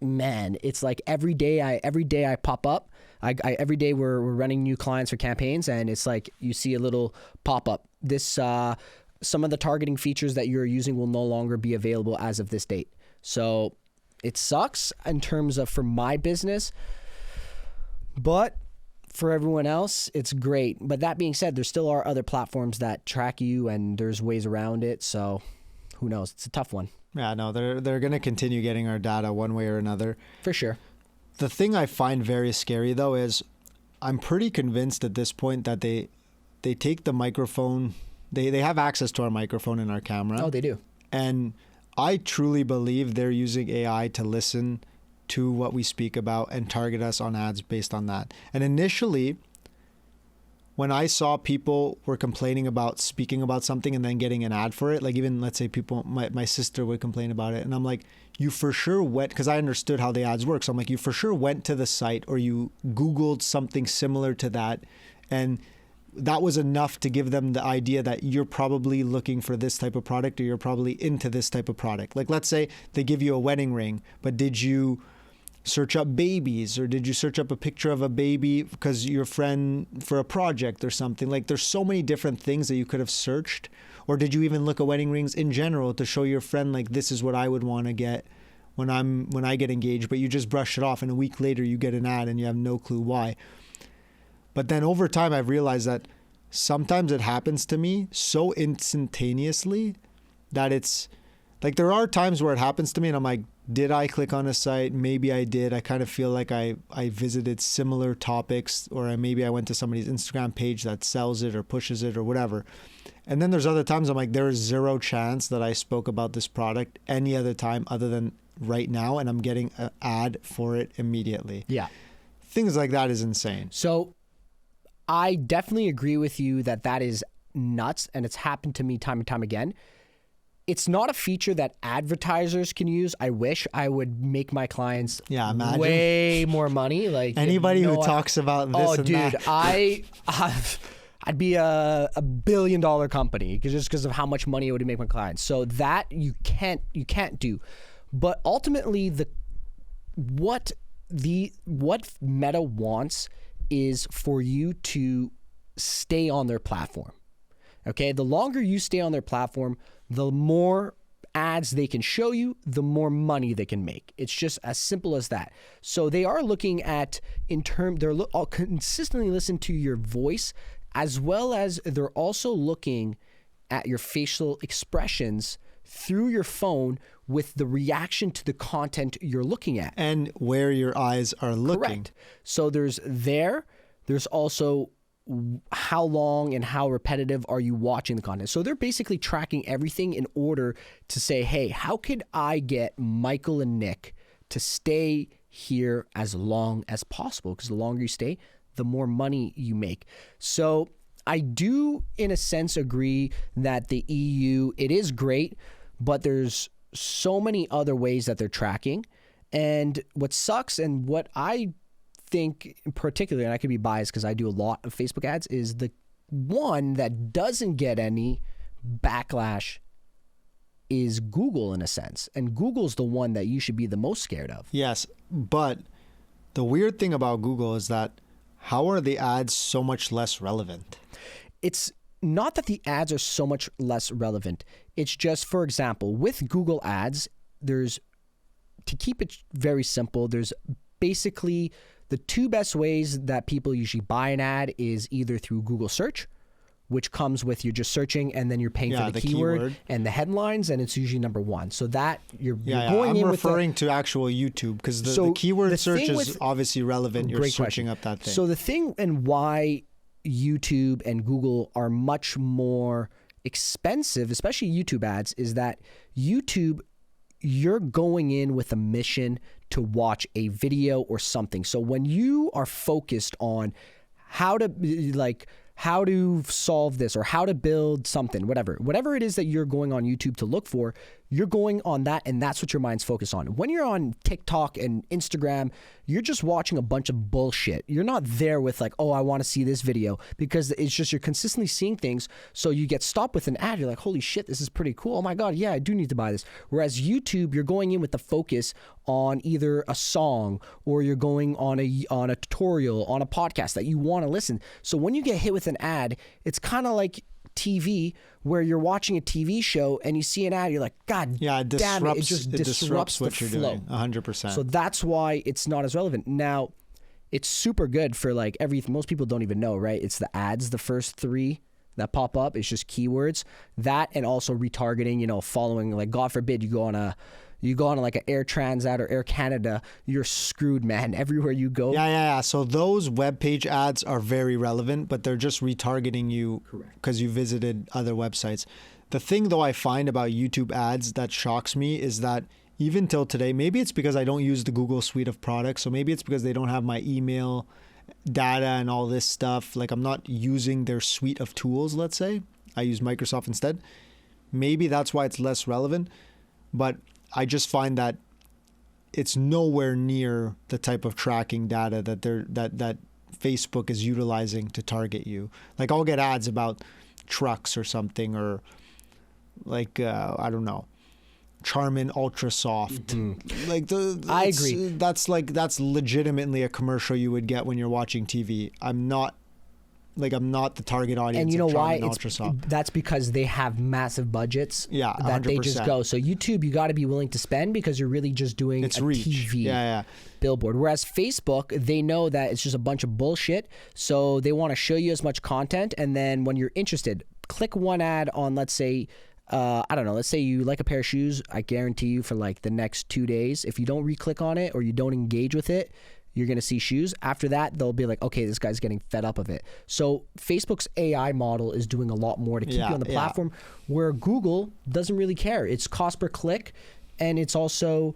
man, it's like every day I pop up. Every day we're running new clients for campaigns, and it's like you see a little pop up. This some of the targeting features that you're using will no longer be available as of this date. So it sucks in terms of for my business, but for everyone else, it's great. But that being said, there still are other platforms that track you, and there's ways around it. So who knows? It's a tough one. Yeah, no, they're going to continue getting our data one way or another. For sure. The thing I find very scary, though, is I'm pretty convinced at this point that they take the microphone. They have access to our microphone and our camera. Oh, they do. And I truly believe they're using AI to listen to what we speak about and target us on ads based on that. And initially, when I saw people were complaining about speaking about something and then getting an ad for it, like even let's say my sister would complain about it, and I'm like, you for sure went, because I understood how the ads work. So I'm like, you for sure went to the site or you Googled something similar to that, and that was enough to give them the idea that you're probably looking for this type of product or you're probably into this type of product. Like let's say they give you a wedding ring, but did you search up babies, or did you search up a picture of a baby because your friend for a project or something? Like there's so many different things that you could have searched. Or did you even look at wedding rings in general to show your friend, like, this is what I would want to get when I get engaged, but you just brush it off and a week later you get an ad and you have no clue why. But then over time I've realized that sometimes it happens to me so instantaneously that it's like, there are times where it happens to me and I'm like, did I click on a site? Maybe I did. I kind of feel like I visited similar topics, or maybe I went to somebody's Instagram page that sells it or pushes it or whatever. And then there's other times I'm like, there is zero chance that I spoke about this product any other time other than right now, and I'm getting an ad for it immediately. Yeah. Things like that is insane. So I definitely agree with you that is nuts, and it's happened to me time and time again. It's not a feature that advertisers can use. I wish I would make my clients imagine. way more money. Like anybody who talks about this and that. I'd be a $1 billion company just because of how much money it would make my clients. So that you can't do. But ultimately, what Meta wants is for you to stay on their platform. Okay, the longer you stay on their platform, the more ads they can show you, the more money they can make. It's just as simple as that. So they are looking at they're consistently listen to your voice, as well as they're also looking at your facial expressions through your phone with the reaction to the content you're looking at. And where your eyes are looking. Correct. So there's also how long and how repetitive are you watching the content. So they're basically tracking everything in order to say, hey, how could I get Michael and Nick to stay here as long as possible? Because the longer you stay, the more money you make. So I do, in a sense, agree that the EU, it is great, but there's so many other ways that they're tracking. And what sucks, and what I think in particular, and I could be biased because I do a lot of Facebook ads, is the one that doesn't get any backlash is Google, in a sense. And Google's the one that you should be the most scared of. Yes, but the weird thing about Google is that how are the ads so much less relevant? It's not that the ads are so much less relevant. It's just, for example, with Google ads, to keep it very simple, there's basically the two best ways that people usually buy an ad is either through Google search, which comes with you're just searching and then you're paying for the keyword and the headlines, and it's usually number one. So that you're going in with referring to actual YouTube, because the keyword search is obviously relevant. You're searching up that thing. So the thing and why YouTube and Google are much more expensive, especially YouTube ads, is that YouTube, you're going in with a mission to watch a video or something. So when you are focused on how to solve this or how to build something, whatever it is that you're going on YouTube to look for, you're going on that, and that's what your mind's focused on. When you're on TikTok and Instagram, you're just watching a bunch of bullshit. You're not there with like, oh, I want to see this video, because it's just you're consistently seeing things. So you get stopped with an ad. You're like, holy shit, this is pretty cool. Oh my God, yeah, I do need to buy this. Whereas YouTube, you're going in with the focus on either a song or you're going on a tutorial, on a podcast that you want to listen. So when you get hit with an ad, it's kind of like TV, where you're watching a TV show and you see an ad, you're like, God damn it, it just disrupts what you're doing. 100%. So that's why it's not as relevant. Now, it's super good for like everything. Most people don't even know, right? It's the ads, the first three that pop up. It's just keywords. That, and also retargeting, following, like, God forbid you go on like an Air Transat or Air Canada, you're screwed, man, everywhere you go. Yeah. So those web page ads are very relevant, but they're just retargeting you because you visited other websites. The thing, though, I find about YouTube ads that shocks me is that even till today, maybe it's because I don't use the Google suite of products, so maybe it's because they don't have my email data and all this stuff. Like, I'm not using their suite of tools, let's say. I use Microsoft instead. Maybe that's why it's less relevant, but I just find that it's nowhere near the type of tracking data that Facebook is utilizing to target you. Like, I'll get ads about trucks or something, or like I don't know, Charmin Ultra Soft. Like I agree. That's legitimately a commercial you would get when you're watching TV. I'm not the target audience. And you know why? Ultrasoft. That's because they have massive budgets. Yeah, 100%. That they just go. So YouTube, you got to be willing to spend because you're really just doing a reach. TV billboard. Whereas Facebook, they know that it's just a bunch of bullshit. So they want to show you as much content, and then when you're interested, click one ad on, let's say, I don't know, let's say you like a pair of shoes. I guarantee you for like the next 2 days, if you don't re-click on it or you don't engage with it, you're going to see shoes. After that, they'll be like, okay, this guy's getting fed up of it. So Facebook's AI model is doing a lot more to keep you on the platform, where Google doesn't really care. It's cost per click, and it's also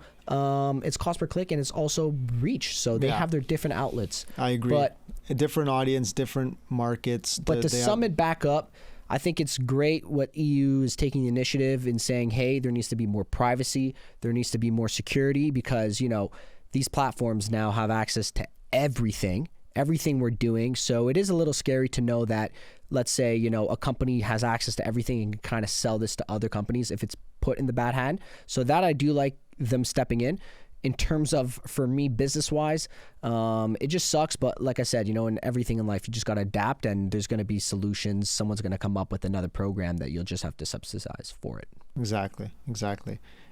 reach. So they have their different outlets. I agree. But a different audience, different markets. But to sum it back up, I think it's great what EU is taking the initiative in saying, hey, there needs to be more privacy. There needs to be more security, because, you know, these platforms now have access to everything we're doing. So it is a little scary to know that, let's say, you know, a company has access to everything and can kind of sell this to other companies if it's put in the bad hand. So that I do like them stepping in. In terms of, for me, business-wise, it just sucks. But like I said, you know, in everything in life, you just got to adapt, and there's going to be solutions. Someone's going to come up with another program that you'll just have to subsidize for it. Exactly.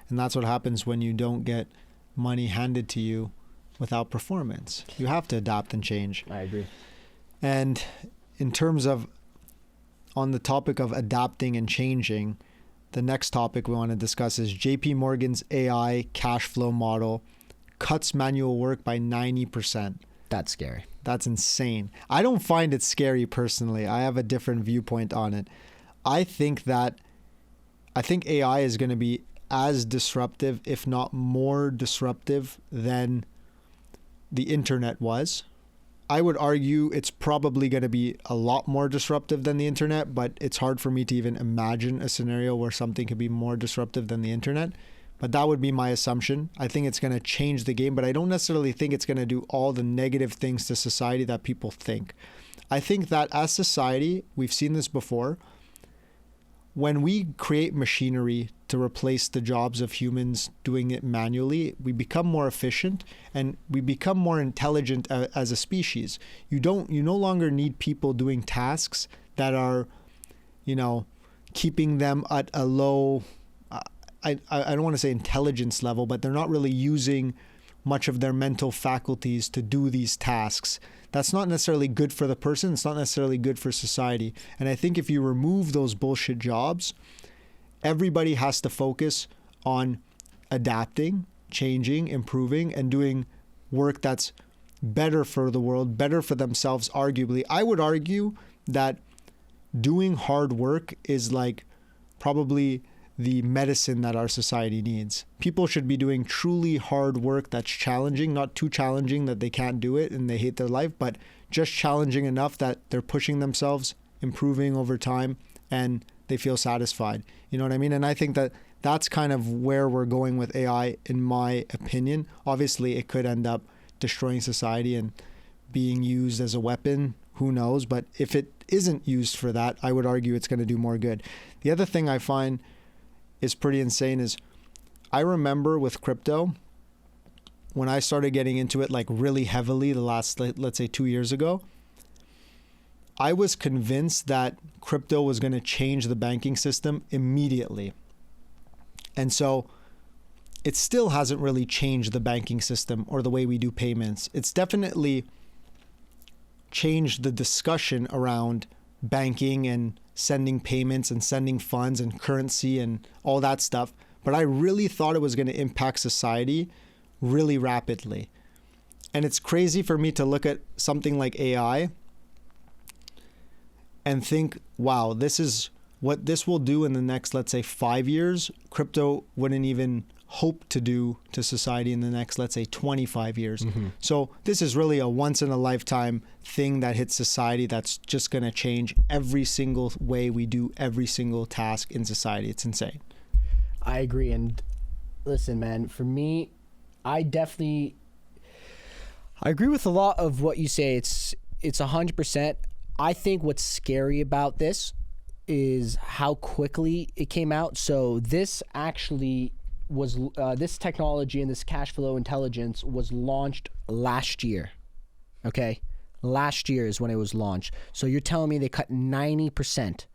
And that's what happens when you don't get money handed to you without performance. You have to adapt and change. I agree. And in terms of, on the topic of adapting and changing, the next topic we want to discuss is JP Morgan's AI cash flow model cuts manual work by 90%. That's scary. That's insane. I don't find it scary personally. I have a different viewpoint on it. I think AI is going to be as disruptive, if not more disruptive, than the internet was. I would argue it's probably going to be a lot more disruptive than the internet, but it's hard for me to even imagine a scenario where something could be more disruptive than the internet. But that would be my assumption. I think it's going to change the game, but I don't necessarily think it's going to do all the negative things to society that people think. I think that as society, we've seen this before, when we create machinery to replace the jobs of humans doing it manually, we become more efficient and we become more intelligent as a species. You no longer need people doing tasks that are, you know, keeping them at a low, I don't want to say intelligence level, but they're not really using much of their mental faculties to do these tasks. That's not necessarily good for the person. It's not necessarily good for society. And I think if you remove those bullshit jobs, everybody has to focus on adapting, changing, improving, and doing work that's better for the world, better for themselves, arguably. I would argue that doing hard work is like probably the medicine that our society needs. People should be doing truly hard work that's challenging, not too challenging that they can't do it and they hate their life, but just challenging enough that they're pushing themselves, improving over time, and they feel satisfied. You know what I mean? And I think that that's kind of where we're going with AI, in my opinion. Obviously, it could end up destroying society and being used as a weapon. Who knows? But if it isn't used for that, I would argue it's going to do more good. The other thing I find is pretty insane is, I remember with crypto, when I started getting into it like really heavily the last, let's say 2 years ago, I was convinced that crypto was going to change the banking system immediately. And so it still hasn't really changed the banking system or the way we do payments. It's definitely changed the discussion around banking and sending payments and sending funds and currency and all that stuff. But I really thought it was going to impact society really rapidly. And it's crazy for me to look at something like AI and think, wow, this is what this will do in the next, let's say, 5 years. Crypto wouldn't even hope to do to society in the next, let's say, 25 years. Mm-hmm. So this is really a once in a lifetime thing that hits society that's just going to change every single way we do every single task in society. It's insane. I agree. And listen, man, for me, I agree with a lot of what you say. It's 100%. I think what's scary about this is how quickly it came out. So this actually was this technology and this cash flow intelligence was launched last year. Okay, last year is when it was launched. So you're telling me they cut 90%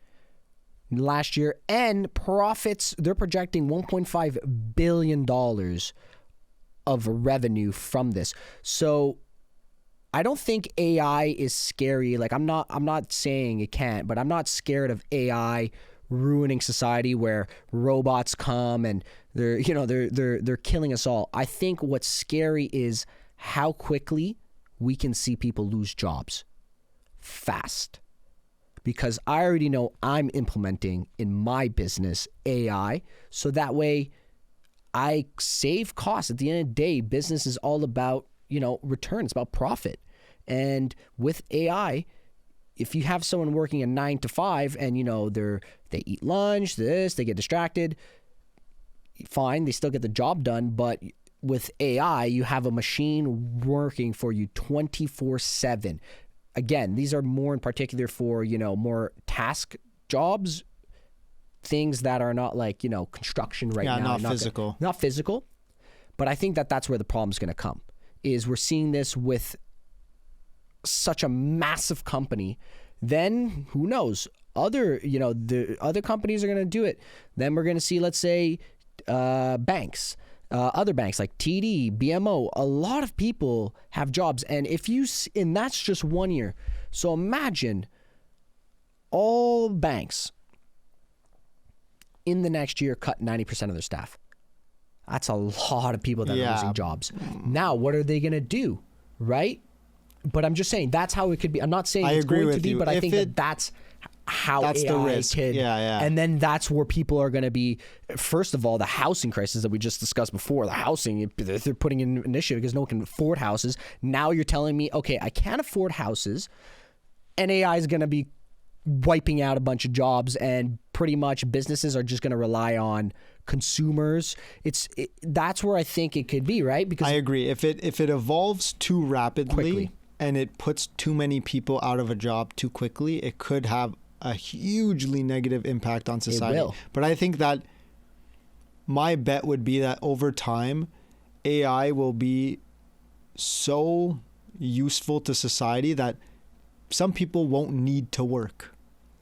last year, and profits, they're projecting $1.5 billion of revenue from this. So I don't think AI is scary. Like I'm not saying it can't, but I'm not scared of AI ruining society where robots come and they're killing us all. I think what's scary is how quickly we can see people lose jobs fast. Because I already know I'm implementing in my business AI, so that way I save costs. At the end of the day, business is all about, return. It's about profit. And with AI, if you have someone working a 9 to 5 and, they eat lunch, they get distracted, fine, they still get the job done. But with AI, you have a machine working for you 24/7. Again, these are more in particular for, more task jobs, things that are not like, construction now. Not physical. Not physical. But I think that's where the problem's going to come, is we're seeing this with such a massive company. Then who knows? The other companies are going to do it. Then we're going to see, let's say, banks. Other banks like TD, BMO, a lot of people have jobs. And and that's just 1 year. So imagine all banks in the next year cut 90% of their staff. That's a lot of people that are losing jobs. Now, what are they going to do? Right? But I'm just saying that's how it could be. I'm not saying it's going to be, but I think that's how that's AI the risk. could, And then that's where people are going to be. First of all, the housing crisis that we just discussed before, the housing, they're putting in an initiative because no one can afford houses. Now you're telling me, okay, I can't afford houses, and AI is going to be wiping out a bunch of jobs, and pretty much businesses are just going to rely on consumers. That's where I think it could be, right? Because I agree. If it evolves too rapidly quickly, and it puts too many people out of a job too quickly, it could have a hugely negative impact on society. It will. But I think that my bet would be that over time, AI will be so useful to society that some people won't need to work.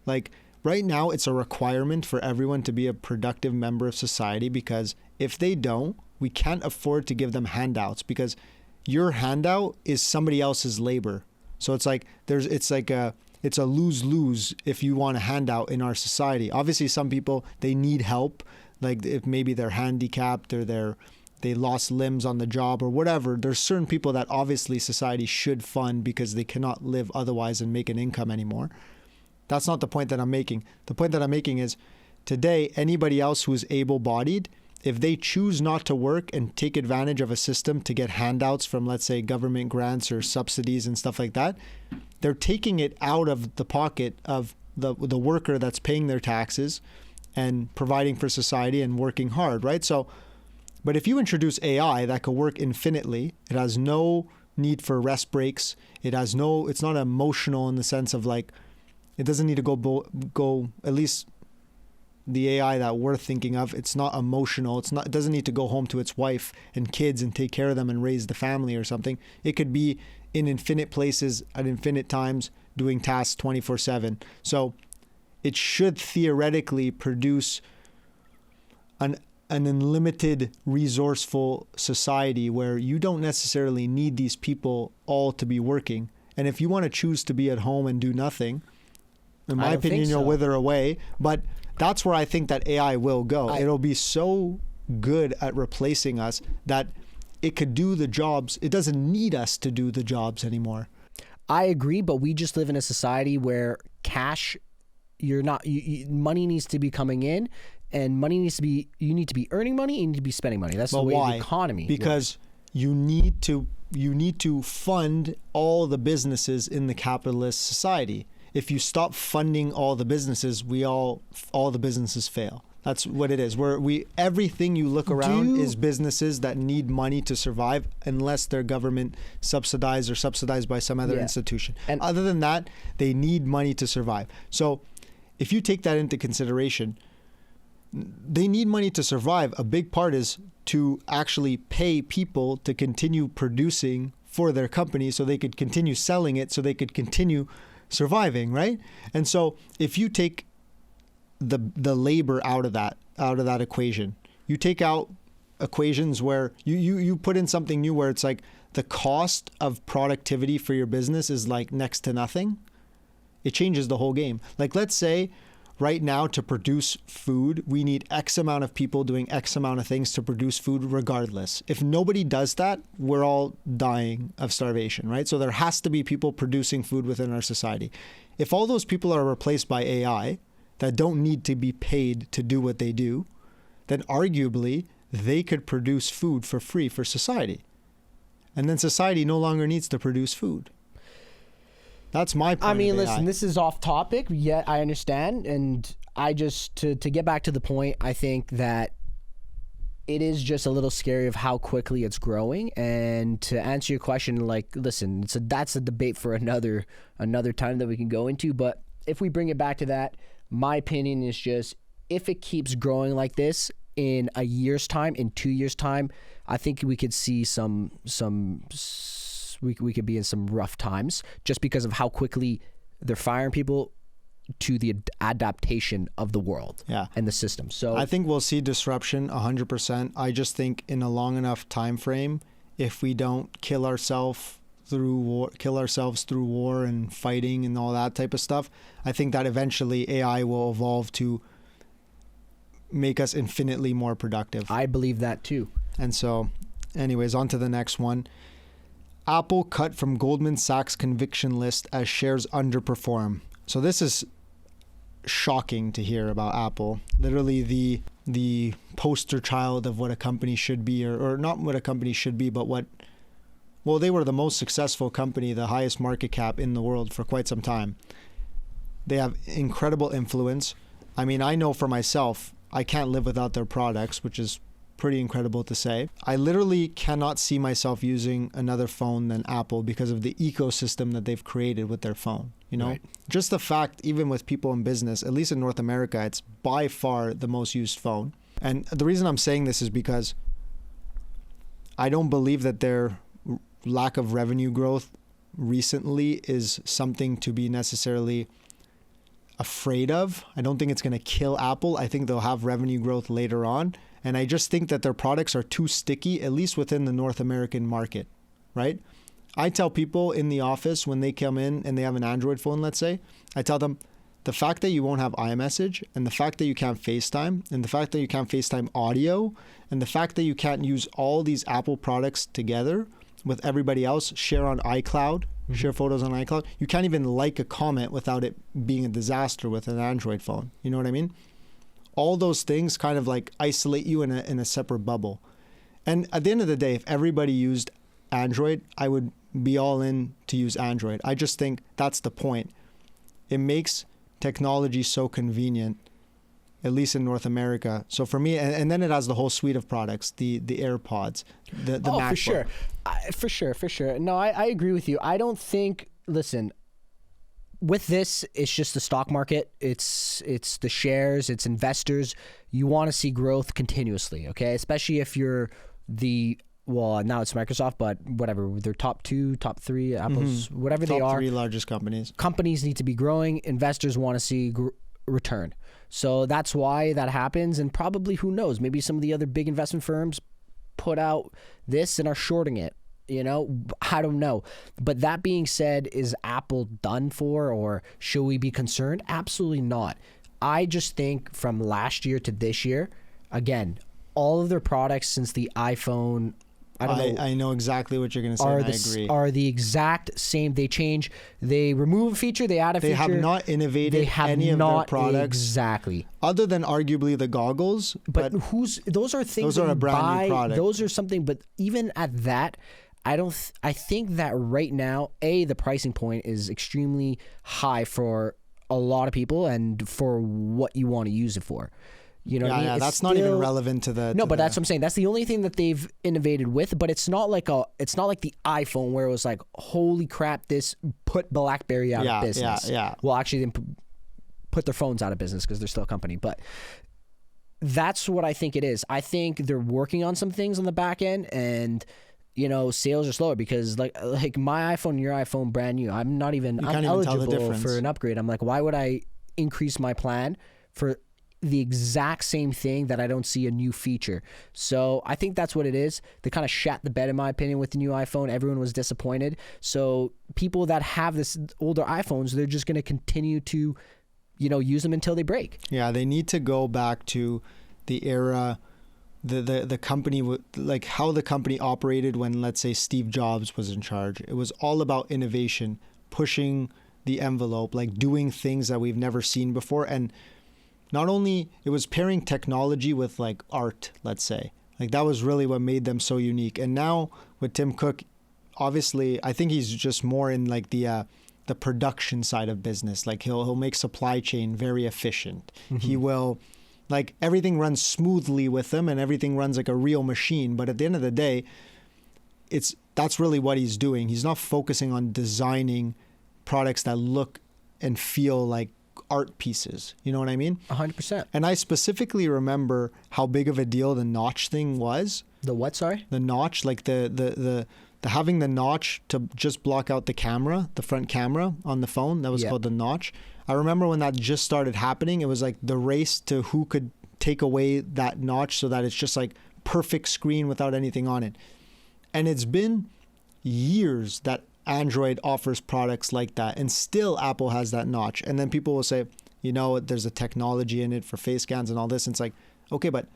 Like right now, it's a requirement for everyone to be a productive member of society, because if they don't, we can't afford to give them handouts, because your handout is somebody else's labor. So it's like it's a lose-lose if you want a handout in our society. Obviously, some people, they need help, like if maybe they're handicapped or they lost limbs on the job or whatever. There's certain people that obviously society should fund because they cannot live otherwise and make an income anymore. That's not the point that I'm making. The point that I'm making is today, anybody else who is able-bodied, if they choose not to work and take advantage of a system to get handouts from, let's say, government grants or subsidies and stuff like that, they're taking it out of the pocket of the worker that's paying their taxes and providing for society and working hard, right? So, but if you introduce AI that could work infinitely, it has no need for rest breaks. It's not emotional in the sense of like, it doesn't need to go at least the AI that we're thinking of, it's not emotional. It doesn't need to go home to its wife and kids and take care of them and raise the family or something. It could be in infinite places at infinite times doing tasks 24/7. So it should theoretically produce an unlimited resourceful society where you don't necessarily need these people all to be working. And if you want to choose to be at home and do nothing, in my opinion, you'll wither away. But that's where I think that AI will go. It'll be so good at replacing us that it could do the jobs. It doesn't need us to do the jobs anymore. I agree, but we just live in a society where cash, money needs to be coming in, and you need to be earning money, and you need to be spending money. That's the way the economy because works. You need to fund all the businesses in the capitalist society. If you stop funding all the businesses, all the businesses fail. That's what it is. Everything you look around is businesses that need money to survive, unless they're government subsidized or subsidized by some other institution. And other than that, they need money to survive. So if you take that into consideration, they need money to survive. A big part is to actually pay people to continue producing for their company so they could continue selling it, so they could continue surviving, right? And so if you take the labor out of that equation, you take out equations where you put in something new where it's like the cost of productivity for your business is like next to nothing, it changes the whole game. Like let's say right now to produce food, we need X amount of people doing X amount of things to produce food regardless. If nobody does that, we're all dying of starvation, right? So there has to be people producing food within our society. If all those people are replaced by AI that don't need to be paid to do what they do, then arguably they could produce food for free for society. And then society no longer needs to produce food. That's my point. I mean, of AI. listen, this is off topic, yet I understand. And I just, to get back to the point, I think that it is just a little scary of how quickly it's growing. And to answer your question, like, listen, that's a debate for another time that we can go into. But if we bring it back to that, my opinion is just, if it keeps growing like this in a year's time, in 2 years' time, I think we could see we could be in some rough times just because of how quickly they're firing people to the adaptation of the world and the system. So I think we'll see disruption 100%. I just think in a long enough time frame, if we don't kill ourselves through war and fighting and all that type of stuff, I think that eventually AI will evolve to make us infinitely more productive. I believe that too. And so, anyways, on to the next one. Apple cut from Goldman Sachs conviction list as shares underperform. So this is shocking to hear about Apple. Literally the poster child of what a company should be, or not what a company should be, but they were the most successful company, the highest market cap in the world for quite some time. They have incredible influence. I mean, I know for myself, I can't live without their products, which is pretty incredible to say. I literally cannot see myself using another phone than Apple because of the ecosystem that they've created with their phone. You know, Right. Just the fact, even with people in business, at least in North America, it's by far the most used phone. And the reason I'm saying this is because I don't believe that their lack of revenue growth recently is something to be necessarily afraid of. I don't think it's going to kill Apple. I think they'll have revenue growth later on. And I just think that their products are too sticky, at least within the North American market, right? I tell people in the office when they come in and they have an Android phone, let's say, I tell them the fact that you won't have iMessage and the fact that you can't FaceTime and the fact that you can't FaceTime audio and the fact that you can't use all these Apple products together with everybody else, share on iCloud, share photos on iCloud. You can't even like a comment without it being a disaster with an Android phone. You know what I mean? All those things kind of like isolate you in a separate bubble. And at the end of the day, if everybody used Android, I would be all in to use Android. I just think that's the point. It makes technology so convenient, at least in North America. So for me, and then it has the whole suite of products, the AirPods, the MacBook. For sure. No, I agree with you. I don't think, listen, with this, it's just the stock market. It's the shares, it's investors. You want to see growth continuously, okay? Especially if you're now it's Microsoft, but whatever, they're top 2, top 3, Apple's, whatever they are. Top 3 largest companies. Companies need to be growing. Investors want to see return. So that's why that happens. And probably, who knows, maybe some of the other big investment firms put out this and are shorting it. You know, I don't know. But that being said, is Apple done for, or should we be concerned? Absolutely not. I just think from last year to this year, again, all of their products since the iPhone, I know exactly what you're going to say, and I agree. Are the exact same. They remove a feature, they add a feature. They have not innovated any of their products. Exactly. Other than arguably the goggles. But those are things those are a brand new product. Those are something, but even at that, I think that right now, the pricing point is extremely high for a lot of people and for what you want to use it for. You know what I mean? That's not even relevant to the. No, but that's what I'm saying. That's the only thing that they've innovated with. But it's not like the iPhone where it was like, holy crap, this put BlackBerry out of business. Yeah. Well, actually, they put their phones out of business because they're still a company. But that's what I think it is. I think they're working on some things on the back end, and sales are slower because like my iPhone, your iPhone, brand new. I'm eligible for an upgrade. I'm like, why would I increase my plan for the exact same thing that I don't see a new feature? So I think that's what it is. They kind of shat the bed, in my opinion, with the new iPhone. Everyone was disappointed. So people that have this older iPhones, they're just going to continue to, use them until they break. Yeah, they need to go back to the era, the company, like how the company operated when, let's say, Steve Jobs was in charge. It was all about innovation, pushing the envelope, like doing things that we've never seen before. And not only, it was pairing technology with like art, let's say. Like that was really what made them so unique. And now with Tim Cook, obviously, I think he's just more in like the production side of business. Like he'll make supply chain very efficient. Mm-hmm. He will, like, everything runs smoothly with him and everything runs like a real machine. But at the end of the day, that's really what he's doing. He's not focusing on designing products that look and feel like art pieces. You know what I mean? 100%. And I specifically remember how big of a deal the notch thing was. The what, sorry? The notch, like the having the notch to just block out the camera, the front camera on the phone. That was called the notch. I remember when that just started happening, it was like the race to who could take away that notch so that it's just like perfect screen without anything on it. And it's been years that Android offers products like that, and still Apple has that notch. And then people will say, there's a technology in it for face scans and all this. And it's like, okay, but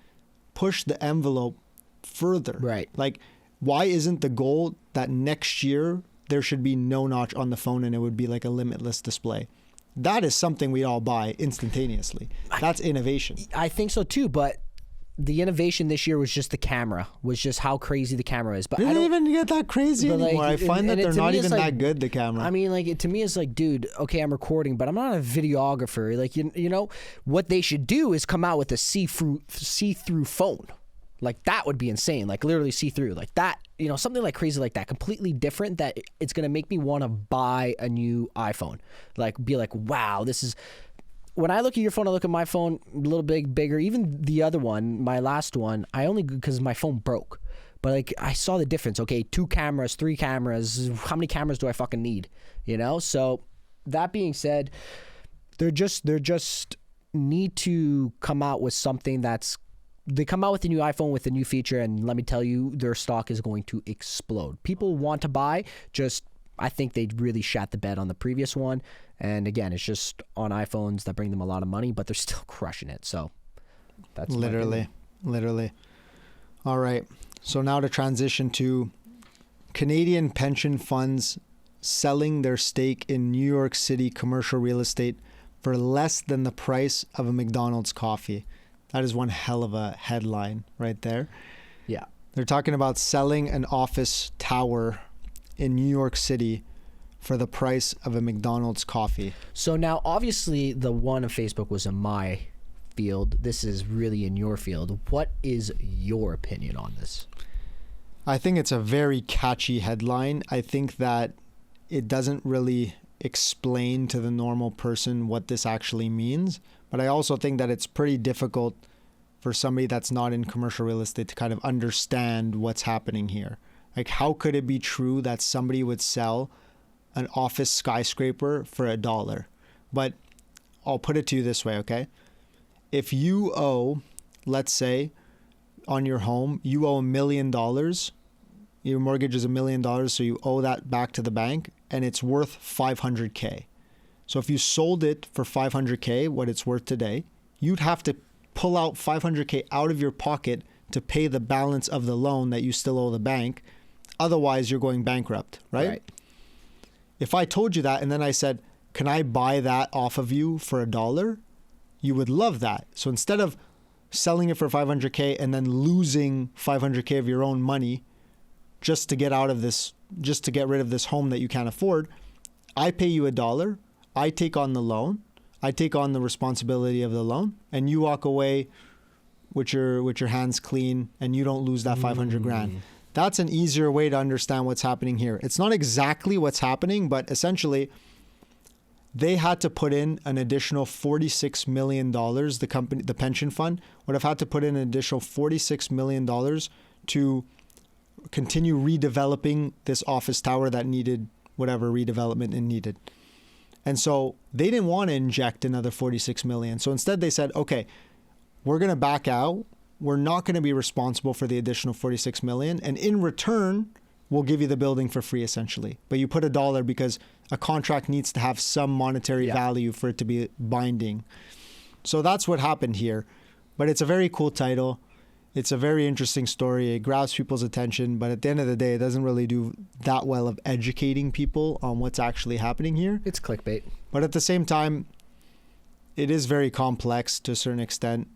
push the envelope further. Right. Like, why isn't the goal that next year there should be no notch on the phone and it would be like a limitless display? That is something we all buy instantaneously. That's innovation. I think so too, but the innovation this year was just the camera, was just how crazy the camera is. But they I don't don't even get that crazy anymore. I find that they're not even that good, the camera. I mean, like, to me, it's like, dude, okay, I'm recording, but I'm not a videographer. Like, what they should do is come out with a see-through phone. Like, that would be insane. Like, literally see-through. Like, that, something like crazy like that. Completely different, that it's going to make me want to buy a new iPhone. Like, be like, wow, this is... When I look at your phone, I look at my phone, a little bigger. Even the other one, my last one, because my phone broke. But like, I saw the difference. Okay, 2 cameras, 3 cameras. How many cameras do I fucking need? So that being said, they're just need to come out with something they come out with a new iPhone with a new feature, and let me tell you, their stock is going to explode. People want to buy, I think they really shat the bed on the previous one. And again, it's just on iPhones that bring them a lot of money, but they're still crushing it. So that's literally. All right. So now to transition to Canadian pension funds selling their stake in New York City commercial real estate for less than the price of a McDonald's coffee. That is one hell of a headline right there. Yeah. They're talking about selling an office tower in New York City for the price of a McDonald's coffee. So now, obviously, the one on Facebook was in my field. This is really in your field. What is your opinion on this? I think it's a very catchy headline. I think that it doesn't really explain to the normal person what this actually means. But I also think that it's pretty difficult for somebody that's not in commercial real estate to kind of understand what's happening here. Like, how could it be true that somebody would sell an office skyscraper for $1? But I'll put it to you this way, okay? If you owe, let's say, on your home, you owe $1 million. Your mortgage is $1 million, so you owe that back to the bank, and it's worth $500K. So if you sold it for $500K, what it's worth today, you'd have to pull out $500K out of your pocket to pay the balance of the loan that you still owe the bank. Otherwise, you're going bankrupt, right? If I told you that and then I said, can I buy that off of you for $1? You would love that. So instead of selling it for $500K and then losing $500K of your own money just to get out of this, just to get rid of this home that you can't afford, I pay you $1. I take on the loan. I take on the responsibility of the loan, and you walk away with your hands clean, and you don't lose that 500 grand. That's an easier way to understand what's happening here. It's not exactly what's happening, but essentially they had to put in an additional $46 million. The pension fund would have had to put in an additional $46 million to continue redeveloping this office tower that needed whatever redevelopment it needed. And so they didn't want to inject another $46 million. So instead they said, okay, we're going to back out. We're not going to be responsible for the additional $46 million. And in return, we'll give you the building for free essentially. But you put $1 because a contract needs to have some monetary value for it to be binding. So that's what happened here. But it's a very cool title. It's a very interesting story. It grabs people's attention, but at the end of the day, it doesn't really do that well of educating people on what's actually happening here. It's clickbait. But at the same time, it is very complex to a certain extent,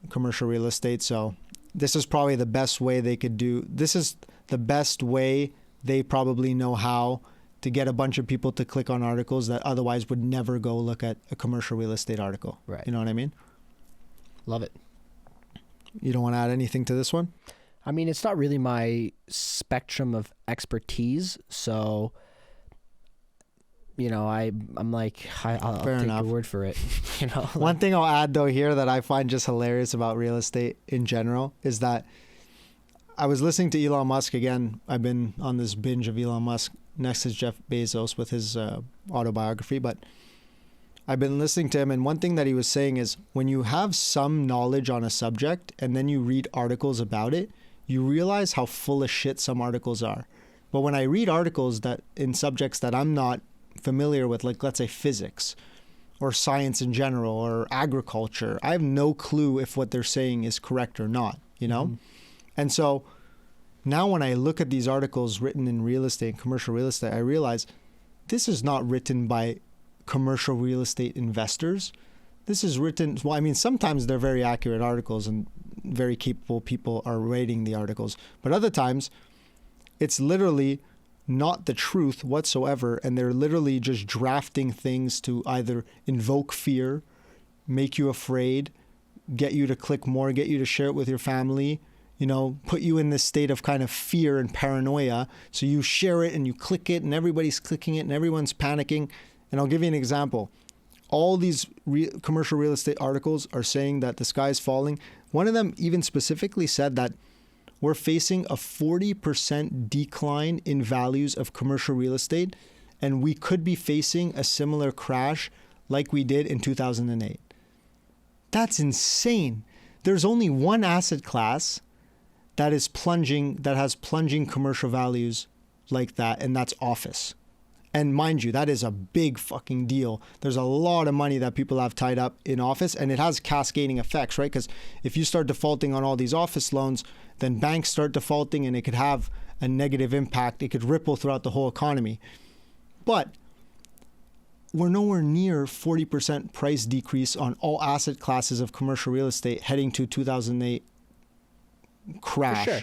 commercial real estate. So this is probably the best way they could do. This is the best way they probably know how to get a bunch of people to click on articles that otherwise would never go look at a commercial real estate article. Right. You know what I mean? Love it. You don't want to add anything to this one? I mean, it's not really my spectrum of expertise, so I'm like, I'll take your word for it. One thing I'll add though here that I find just hilarious about real estate in general is that I was listening to Elon Musk again. I've been on this binge of Elon Musk. Next is Jeff Bezos with his autobiography, but I've been listening to him, and one thing that he was saying is when you have some knowledge on a subject and then you read articles about it, you realize how full of shit some articles are. But when I read articles that in subjects that I'm not familiar with, like let's say physics or science in general or agriculture, I have no clue if what they're saying is correct or not, Mm-hmm. And so now when I look at these articles written in real estate, commercial real estate, I realize this is not written by commercial real estate investors. This is written, well, I mean, sometimes they're very accurate articles and very capable people are writing the articles, but other times it's literally not the truth whatsoever, and they're literally just drafting things to either invoke fear, make you afraid, get you to click more, get you to share it with your family, put you in this state of kind of fear and paranoia. So you share it and you click it and everybody's clicking it and everyone's panicking. And I'll give you an example. All these commercial real estate articles are saying that the sky is falling. One of them even specifically said that we're facing a 40% decline in values of commercial real estate, and we could be facing a similar crash like we did in 2008. That's insane. There's only one asset class that has plunging commercial values like that, and that's office. And mind you, that is a big fucking deal. There's a lot of money that people have tied up in office, and it has cascading effects, right? Because if you start defaulting on all these office loans, then banks start defaulting and it could have a negative impact. It could ripple throughout the whole economy. But we're nowhere near 40% price decrease on all asset classes of commercial real estate heading to 2008 crash. For sure.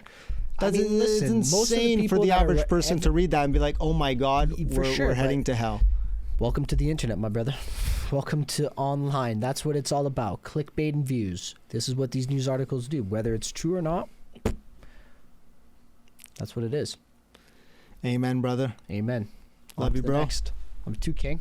That's it's insane for the average person to read that and be like, oh my God, we're heading to hell. Welcome to the internet, my brother. Welcome to online. That's what it's all about. Clickbait and views. This is what these news articles do. Whether it's true or not, that's what it is. Amen, brother. Amen. Love you, bro. Next. I'm 2 King.